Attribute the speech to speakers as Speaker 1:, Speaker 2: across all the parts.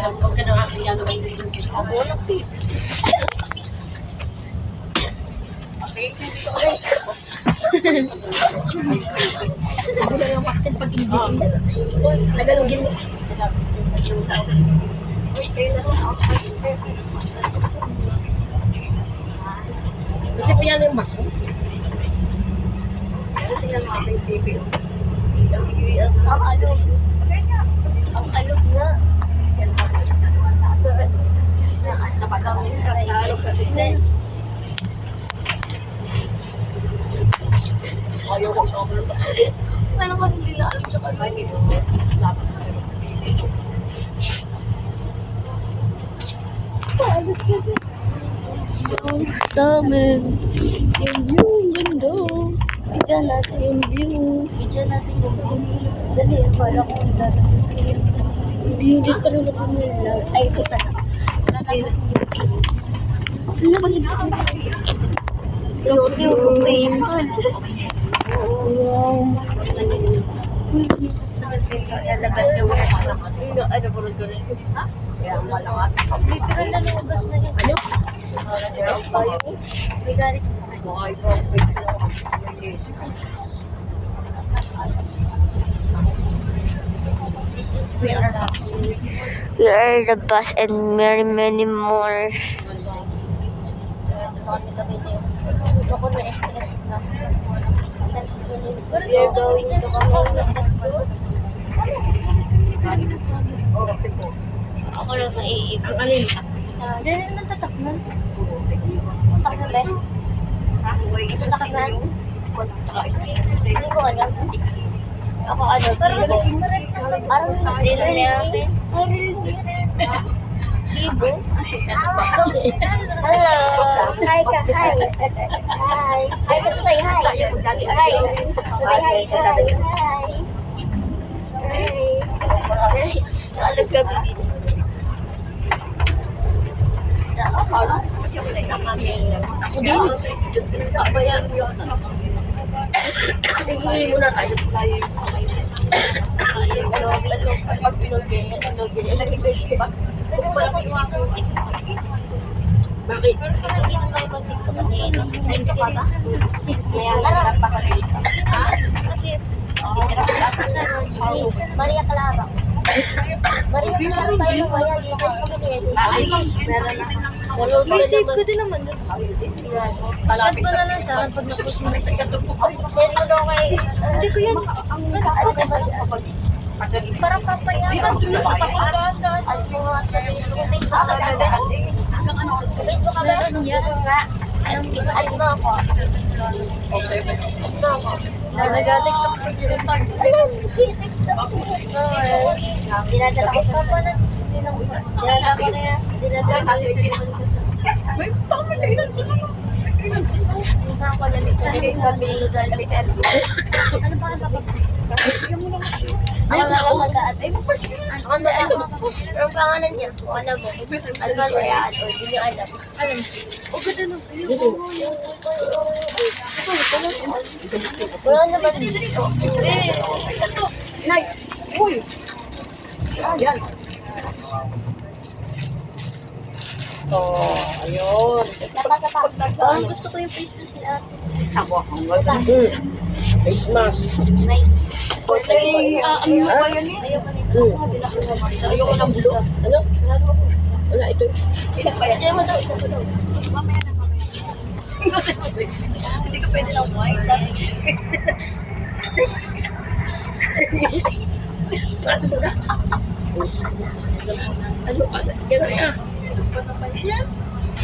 Speaker 1: Huwag ka na aking gagawin dito sa bulak eh. Ako na yung vaccine pag ginising. Nagalugin mo. Kasi po yan yung maso. Tingnan mo aking CPU. Ang alog. Ang alog nga. Sa pagkamin ka, naalog kasi. Ayaw ko sa mga. Ano ka hindi naalog sa pagkamin? Alog kasi. Sa amin, yung view, ganda. Bidyan natin yung view. Bidyan natin yung view. Dali, wala kong dadating sa iyo. View dito rin ako nila. Ay, ito pala. Ano ba nito? Yung painful. Wow. Nalabas yung ano po rin doon? Ha? Kaya ang malakas. Literal na nalabas na yun. Ano? May galit. We are the bus and many more. Ako na stress na. We are going to ako lang naiipon. Ang alin? Dahil natatakman. Takman ba? Natatakman? Hindi ko alam. Ako ano? Parang sila niya. Libo? Hello! Hi ka, hi! Hi! Hi ka tayo, hi! Hi! Hi! Hi! Hi! Alag kami dito. Ako din. Hindi muna tayo. Bakit? Maria Clara. Maria Clara tayo kaya dito kami ni may save ko din naman. Send ko na lang sa akin pag na-push mo. Send mo daw kay... Hindi ko yan. Parang papayaman. Sa tapunan. At mga sabihin ko, Facebook sa gagat. Facebook ka ba? Yan nga. Ano na ako? Ano na ako? Nagatik-tok sa TikTok. Dinadala ko pa pa na. Dinadala ko na yan. Dinadala ko na yan. May tama na yun. Minsan ko lamig kami. Ano ba ang papapag? Ano ba ang mag-aat? Ang pangalan niya. Alam mo. Ano ba kaya? Hindi niyo alam. Alam. O ganda nung. Wala naman dito. Ito. Nice. Uy. Ayan. Oh, ayun. Gusto ko yung face mask sila. Ako, ang ganda. Face mask. Nice. Ano ba yun eh? Ayoko ng blue. Ano? Wala, ito. Pwede mo daw, isa ko daw. Mamaya na kami. Hindi ka pwede lang white. Ano ka? Gano'n yan.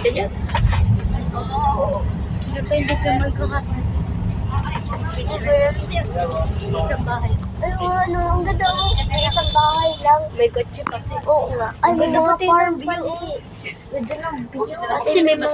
Speaker 1: Ganyan? Oo. Depende ka magkakataon. Isang bahay. Ay, ano, ang ganda mo. Isang bahay lang. May kotse pa. Oo nga. Ay, may mga farm view. Ganda ng view. Kasi may mas